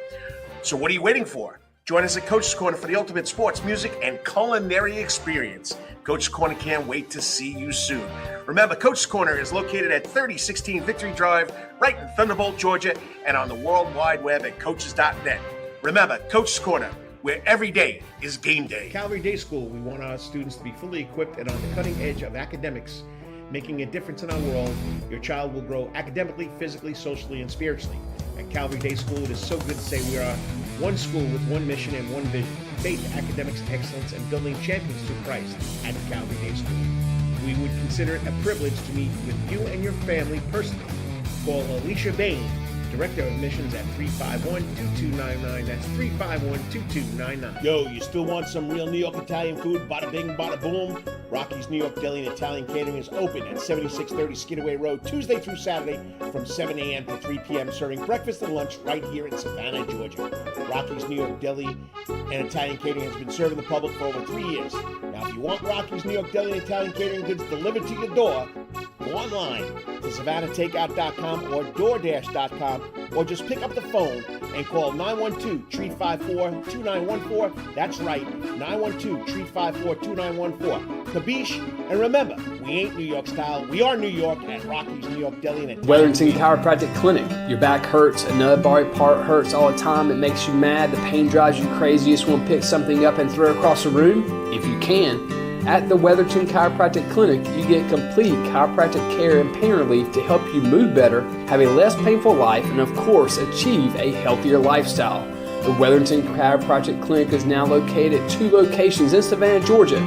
So what are you waiting for? Join us at Coach's Corner for the ultimate sports, music, and culinary experience. Coach's Corner can't wait to see you soon. Remember, Coach's Corner is located at 3016 Victory Drive, right in Thunderbolt, Georgia, and on the World Wide Web at coaches.net. Remember, Coach's Corner, where every day is game day. Calvary Day School, we want our students to be fully equipped and on the cutting edge of academics, making a difference in our world. Your child will grow academically, physically, socially, and spiritually. At Calvary Day School, it is so good to say we are one school with one mission and one vision: faith, academics, excellence, and building champions to Christ at Calvary Day School. We would consider it a privilege to meet with you and your family personally. Call Alicia Bain, Director of Admissions, at 351-2299. That's 351-2299. Yo, you still want some real New York Italian food? Bada bing, bada boom. Rocky's New York Deli and Italian Catering is open at 7630 Skidaway Road, Tuesday through Saturday from 7 a.m. to 3 p.m., serving breakfast and lunch right here in Savannah, Georgia. Rocky's New York Deli and Italian Catering has been serving the public for over 3 years. Now, if you want Rocky's New York Deli and Italian Catering goods delivered to your door, go online to SavannahTakeout.com or DoorDash.com, or just pick up the phone and call 912-354-2914. That's right, 912-354-2914. Kabish, and remember, we ain't New York style. We are New York at Rocky's New York Deli and Italian. Weatherington Chiropractic Clinic. Your back hurts, another body part hurts all the time. It makes you mad. The pain drives you crazy. You just want to pick something up and throw it across the room, if you can. At the Weatherton Chiropractic Clinic, you get complete chiropractic care and pain relief to help you move better, have a less painful life, and of course, achieve a healthier lifestyle. The Weatherton Chiropractic Clinic is now located at 2 locations in Savannah, Georgia,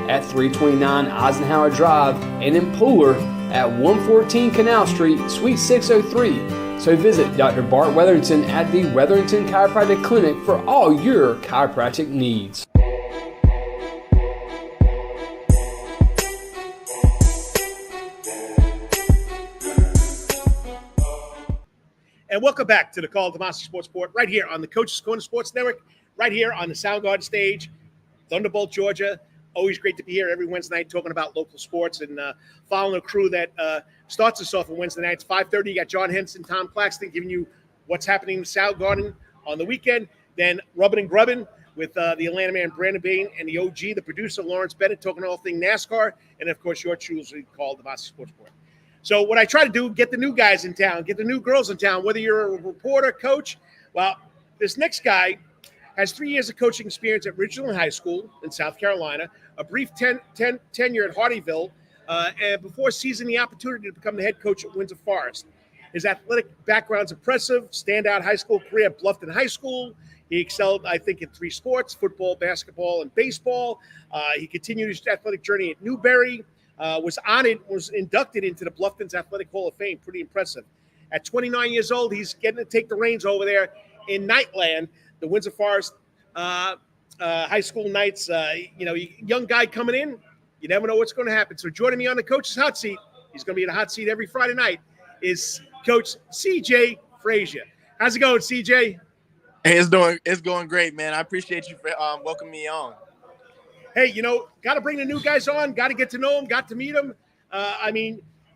at 329 Eisenhower Drive and in Pooler at 114 Canal Street, Suite 603. So visit Dr. Bart Weatherington at the Weatherington Chiropractic Clinic for all your chiropractic needs. And welcome back to the Call of Tomasi Sports Report, right here on the Coach's Corner Sports Network, right here on the Soundgarden stage, Thunderbolt, Georgia. Always great to be here every Wednesday night talking about local sports and following a crew that starts us off on Wednesday nights. 5:30, you got John Henson, Tom Claxton giving you what's happening in Soundgarden on the weekend. Then Rubbin' and Grubbin' with the Atlanta man Brandon Bain and the OG, the producer Lawrence Bennett, talking all things NASCAR. And, of course, your choosing Call of Tomasi Sports Report. So what I try to do, get the new guys in town, get the new girls in town, whether you're a reporter, coach. Well, this next guy has 3 years of coaching experience at Ridgeland High School in South Carolina, a brief tenure at Hardyville, and before seizing the opportunity to become the head coach at Windsor Forest. His athletic background's impressive. Standout high school career at Bluffton High School. He excelled, I think, in 3 sports: football, basketball, and baseball. He continued his athletic journey at Newberry. Was inducted into the Bluffton's Athletic Hall of Fame. Pretty impressive. At 29 years old, he's getting to take the reins over there in Nightland, the Windsor Forest High School Knights. Young guy coming in. You never know what's going to happen. So joining me on the coach's hot seat, he's going to be in the hot seat every Friday night, is Coach CJ Frazier. How's it going, CJ? Hey, it's going great, man. I appreciate you for welcoming me on. Hey, got to bring the new guys on, got to get to know them, got to meet them.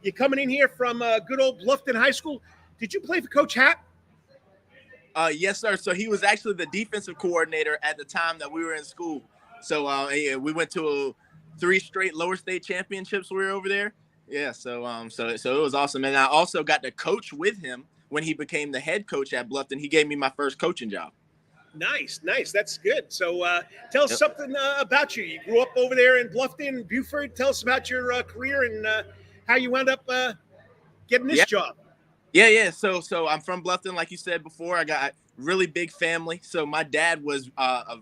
You're coming in here from good old Bluffton High School. Did you play for Coach Happ? Yes, sir. So he was actually the defensive coordinator at the time that we were in school. So we went to 3 straight lower state championships when we were over there. Yeah, so it was awesome. And I also got to coach with him when he became the head coach at Bluffton. He gave me my first coaching job. Nice. That's good. So tell us something about you. You grew up over there in Bluffton, Buford. Tell us about your career and how you wound up getting this job. Yeah. So I'm from Bluffton, like you said before. I got a really big family. So my dad was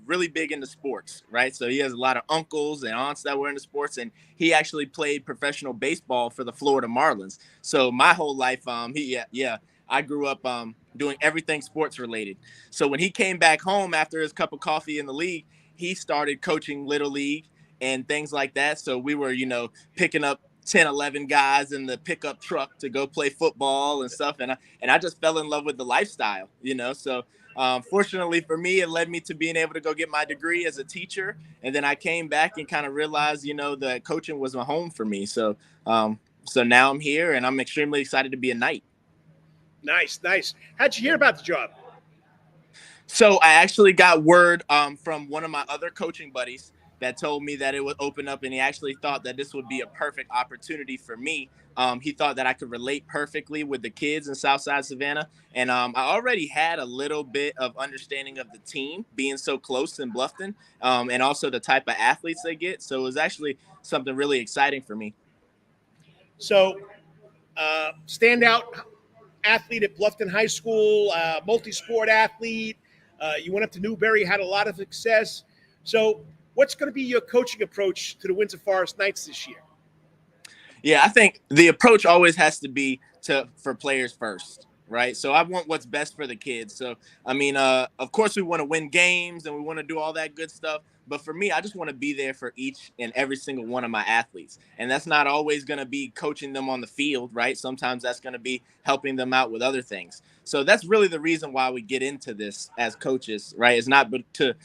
really big into sports, right? So he has a lot of uncles and aunts that were into sports, and he actually played professional baseball for the Florida Marlins. So my whole life, I grew up doing everything sports related. So when he came back home after his cup of coffee in the league, he started coaching Little League and things like that. So we were, picking up 10, 11 guys in the pickup truck to go play football and stuff. And I just fell in love with the lifestyle, So fortunately for me, it led me to being able to go get my degree as a teacher. And then I came back and kind of realized, that coaching was a home for me. So now I'm here and I'm extremely excited to be a Knight. Nice. How'd you hear about the job? So I actually got word from one of my other coaching buddies that told me that it would open up, and he actually thought that this would be a perfect opportunity for me. He thought that I could relate perfectly with the kids in Southside Savannah. And I already had a little bit of understanding of the team being so close in Bluffton, and also the type of athletes they get. So it was actually something really exciting for me. So standout athlete at Bluffton High School, multi-sport athlete. You went up to Newberry, had a lot of success. So what's going to be your coaching approach to the Windsor Forest Knights this year? Yeah, I think the approach always has to be for players first, right? So I want what's best for the kids. So, of course, we want to win games and we want to do all that good stuff. But for me, I just want to be there for each and every single one of my athletes. And that's not always going to be coaching them on the field, right? Sometimes that's going to be helping them out with other things. So that's really the reason why we get into this as coaches, right? It's not to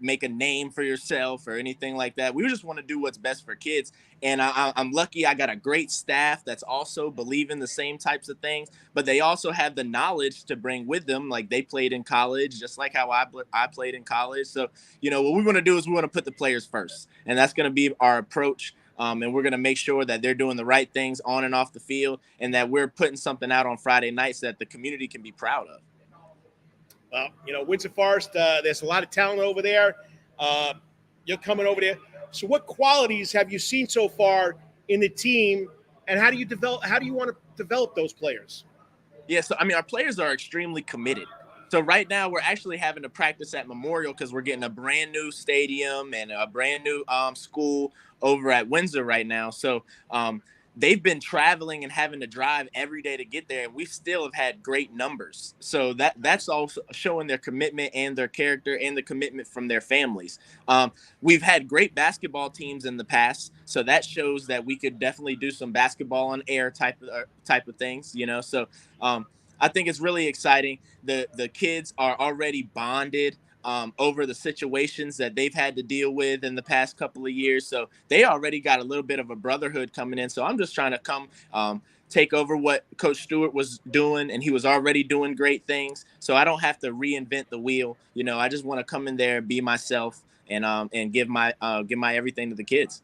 make a name for yourself or anything like that. We just want to do what's best for kids. And I'm lucky I got a great staff that's also believe in the same types of things, but they also have the knowledge to bring with them. Like they played in college, just like how I played in college. So, what we want to do is we want to put the players first, and that's going to be our approach. And we're going to make sure that they're doing the right things on and off the field, and that we're putting something out on Friday nights that the community can be proud of. Well, Windsor Forest, there's a lot of talent over there. You're coming over there. So what qualities have you seen so far in the team, and how do you want to develop those players? Yeah, so our players are extremely committed. So right now we're actually having to practice at Memorial because we're getting a brand new stadium and a brand new school over at Windsor right now. So they've been traveling and having to drive every day to get there, and we still have had great numbers. So that's also showing their commitment and their character and the commitment from their families. We've had great basketball teams in the past, so that shows that we could definitely do some basketball on air type of things, So I think it's really exciting. The kids are already bonded over the situations that they've had to deal with in the past couple of years. So they already got a little bit of a brotherhood coming in. So I'm just trying to come take over what Coach Stewart was doing, and he was already doing great things. So I don't have to reinvent the wheel. I just want to come in there and be myself and give my everything to the kids.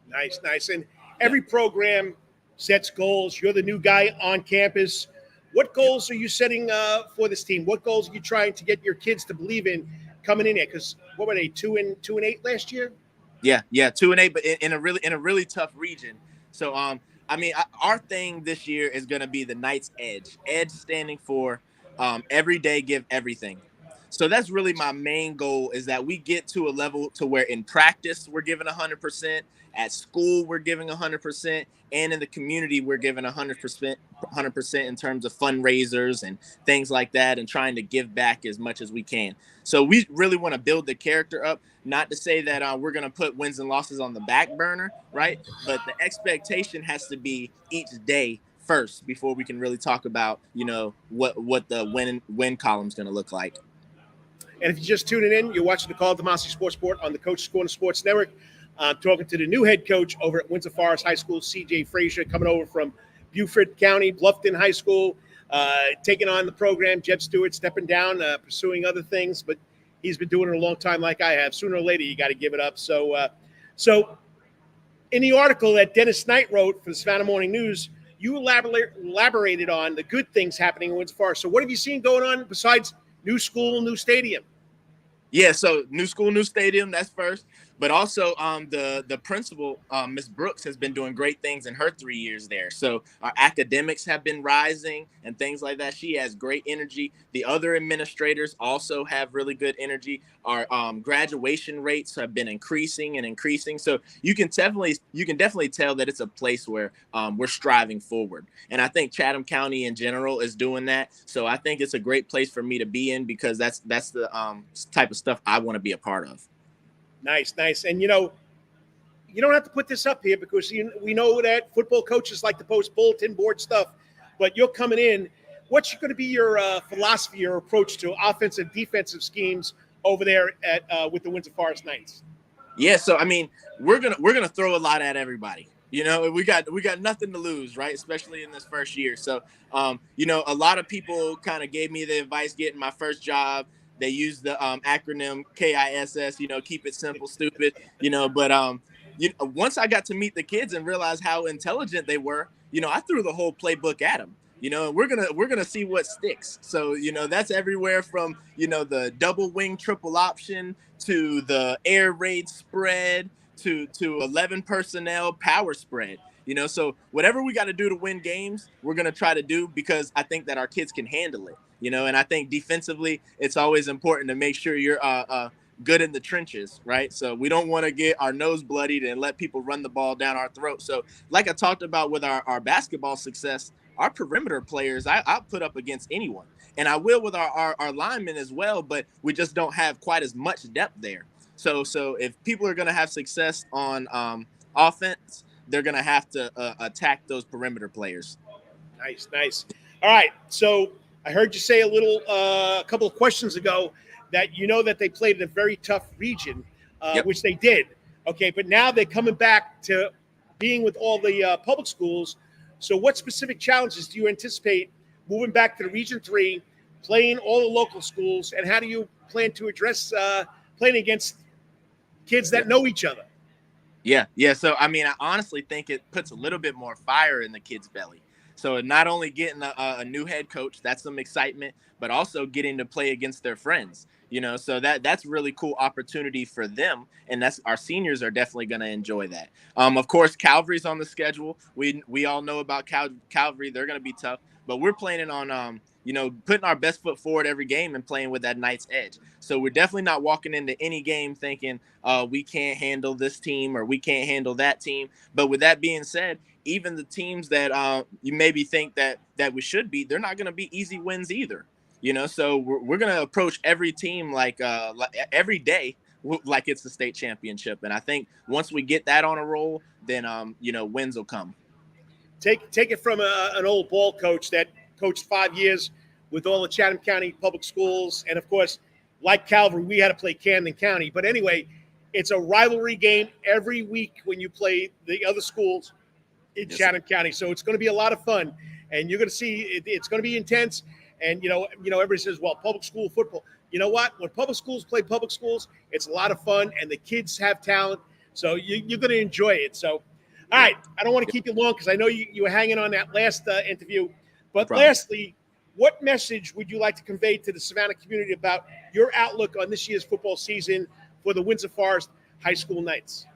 Nice. And every program sets goals. You're the new guy on campus. What goals are you setting for this team? What goals are you trying to get your kids to believe in coming in there? Because what were they, 2-8 last year? Yeah, 2-8, but in a really tough region. So I mean, our thing this year is going to be the Knights Edge. Edge standing for every day, give everything. So that's really my main goal, is that we get to a level to where in practice we're giving 100%, at school we're giving 100%, and in the community we're giving 100% in terms of fundraisers and things like that, and trying to give back as much as we can. So we really want to build the character up. Not to say that we're going to put wins and losses on the back burner, right? But the expectation has to be each day first before we can really talk about, what the win column is going to look like. And if you're just tuning in, you're watching the Call of Demasi Sports Report on the Coach's Corner Sports Network. Talking to the new head coach over at Windsor Forest High School, C.J. Frazier, coming over from Beaufort County, Bluffton High School, taking on the program. Jeb Stewart stepping down, pursuing other things, but he's been doing it a long time like I have. Sooner or later, you got to give it up. So in the article that Dennis Knight wrote for the Savannah Morning News, you elaborated on the good things happening in Windsor Forest. So what have you seen going on besides new school, new stadium? Yeah, so new school, new stadium, that's first. But also the principal, Ms. Brooks, has been doing great things in her 3 years there. So our academics have been rising and things like that. She has great energy. The other administrators also have really good energy. Our graduation rates have been increasing and increasing. So you can definitely tell that it's a place where we're striving forward. And I think Chatham County in general is doing that. So I think it's a great place for me to be in, because that's the type of stuff I want to be a part of. Nice. And, you don't have to put this up here because we know that football coaches like to post bulletin board stuff, but you're coming in. What's going to be your philosophy or approach to offensive, defensive schemes over there with the Windsor Forest Knights? Yeah, so I mean, we're gonna throw a lot at everybody. We got nothing to lose, right? Especially in this first year. So, a lot of people kind of gave me the advice getting my first job. They use the acronym KISS, keep it simple, stupid, but once I got to meet the kids and realize how intelligent they were, I threw the whole playbook at them, and we're going to see what sticks. So, that's everywhere from, the double wing, triple option to the air raid spread to 11 personnel power spread. So whatever we got to do to win games, we're going to try to do, because I think that our kids can handle it. And I think defensively, it's always important to make sure you're good in the trenches, right? So we don't want to get our nose bloodied and let people run the ball down our throat. So like I talked about with our basketball success, our perimeter players, I'll put up against anyone. And I will with our linemen as well, but we just don't have quite as much depth there. So if people are going to have success on offense, they're going to have to attack those perimeter players. Nice. All right, so I heard you say a couple of questions ago that that they played in a very tough region, Yep. which they did. Okay, but now they're coming back to being with all the public schools. So what specific challenges do you anticipate moving back to the Region 3, playing all the local schools, and how do you plan to address playing against kids that know each other? Yeah. So, I mean, I honestly think it puts a little bit more fire in the kids' belly. So not only getting a new head coach, that's some excitement, but also getting to play against their friends, so that's really cool opportunity for them. And that's our seniors are definitely going to enjoy that. Of course, Calvary's on the schedule. We all know about Calvary. They're going to be tough, but we're planning on, putting our best foot forward every game and playing with that Knight's edge. So we're definitely not walking into any game thinking we can't handle this team or we can't handle that team. But with that being said, even the teams that you maybe think that we should be, they're not going to be easy wins either. So we're going to approach every team like every day like it's the state championship. And I think once we get that on a roll, then wins will come. Take it from an old ball coach that coached 5 years with all the Chatham County public schools, and of course, like Calvary, we had to play Camden County. But anyway, it's a rivalry game every week when you play the other schools in Chatham County. So it's going to be a lot of fun, and you're going to see it's going to be intense. And everybody says, well, public school football. You know what? When public schools play public schools, it's a lot of fun, and the kids have talent. So you're going to enjoy it. So, all right, I don't want to keep you long because I know you were hanging on that last interview. But lastly, what message would you like to convey to the Savannah community about your outlook on this year's football season for the Windsor Forest High School Knights?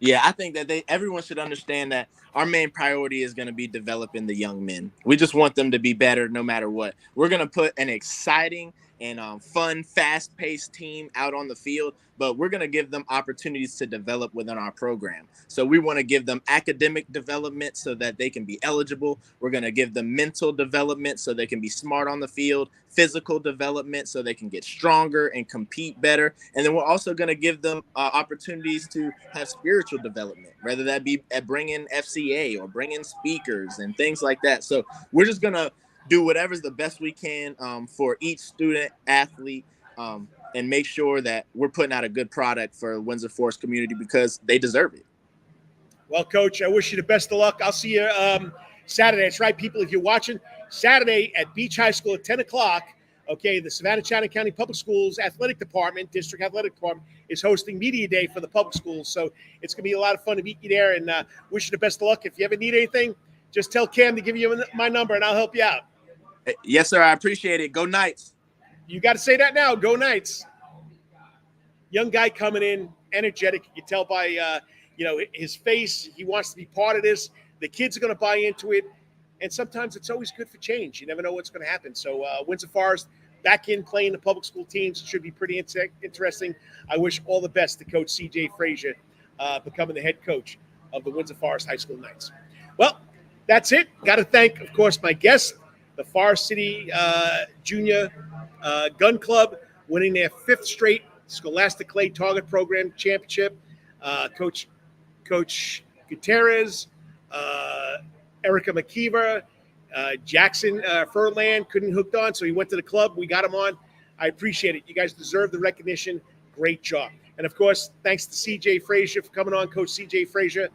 Yeah, I think that everyone should understand that our main priority is going to be developing the young men. We just want them to be better no matter what. We're going to put an exciting and fun, fast-paced team out on the field, but we're going to give them opportunities to develop within our program. So we want to give them academic development so that they can be eligible. We're going to give them mental development so they can be smart on the field, physical development so they can get stronger and compete better. And then we're also going to give them opportunities to have spiritual development, whether that be at bringing FCA or bringing speakers and things like that. So we're just going to do whatever's the best we can for each student athlete and make sure that we're putting out a good product for the Windsor Forest community because they deserve it. Well, Coach, I wish you the best of luck. I'll see you Saturday. That's right, people. If you're watching, Saturday at Beach High School at 10 o'clock, okay, the Savannah-Chatham County Public Schools Athletic Department, District Athletic Department, is hosting Media Day for the public schools. So it's going to be a lot of fun to meet you there, and wish you the best of luck. If you ever need anything, just tell Cam to give you my number, and I'll help you out. Yes, sir. I appreciate it. Go Knights. You got to say that now. Go Knights. Young guy coming in, energetic. You can tell by his face. He wants to be part of this. The kids are going to buy into it. And sometimes it's always good for change. You never know what's going to happen. So Windsor Forest back in playing the public school teams should be pretty interesting. I wish all the best to Coach C.J. Frazier becoming the head coach of the Windsor Forest High School Knights. Well, that's it. Got to thank, of course, my guest, the Forest City Junior Gun Club, winning their 5th straight Scholastic Clay Target Program Championship. Coach Gutierrez, Erica McKeever, Jackson Furland couldn't hooked on, so he went to the club. We got him on. I appreciate it. You guys deserve the recognition. Great job. And, of course, thanks to C.J. Frazier for coming on, Coach C.J. Frazier,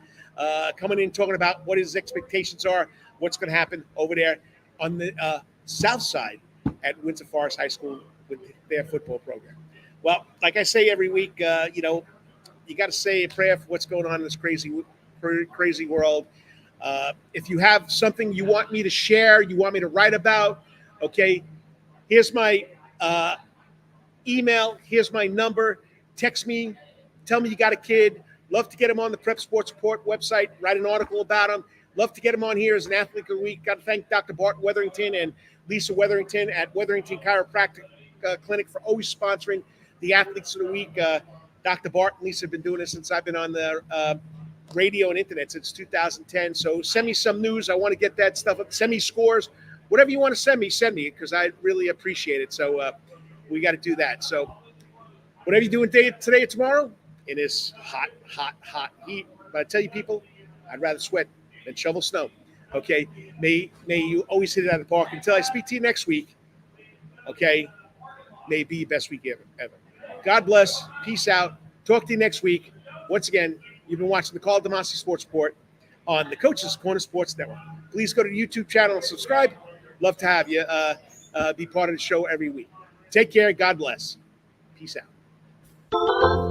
coming in talking about what his expectations are, what's going to happen over there on the south side at Windsor Forest High School with their football program. Well, like I say every week, you got to say a prayer for what's going on in this crazy world. If you have something you want me to share, you want me to write about, okay, here's my email, here's my number. Text me, tell me you got a kid. Love to get him on the Prep Sports Report website, write an article about him. Love to get him on here as an athlete of the week. Got to thank Dr. Bart Wetherington and Lisa Wetherington at Wetherington Chiropractic Clinic for always sponsoring the athletes of the week. Dr. Bart and Lisa have been doing this since I've been on the radio and internet since 2010. So send me some news. I want to get that stuff up. Send me scores. Whatever you want to send me because I really appreciate it. So we got to do that. So whatever you're doing today or tomorrow in this hot heat. But I tell you, people, I'd rather sweat than shovel snow. Okay? May you always hit it out of the park. Until I speak to you next week, okay, may it be your best week ever. God bless. Peace out. Talk to you next week. Once again, you've been watching the Carl DeMasi Sports Report on the Coach's Corner Sports Network. Please go to the YouTube channel and subscribe. Love to have you be part of the show every week. Take care. God bless. Peace out.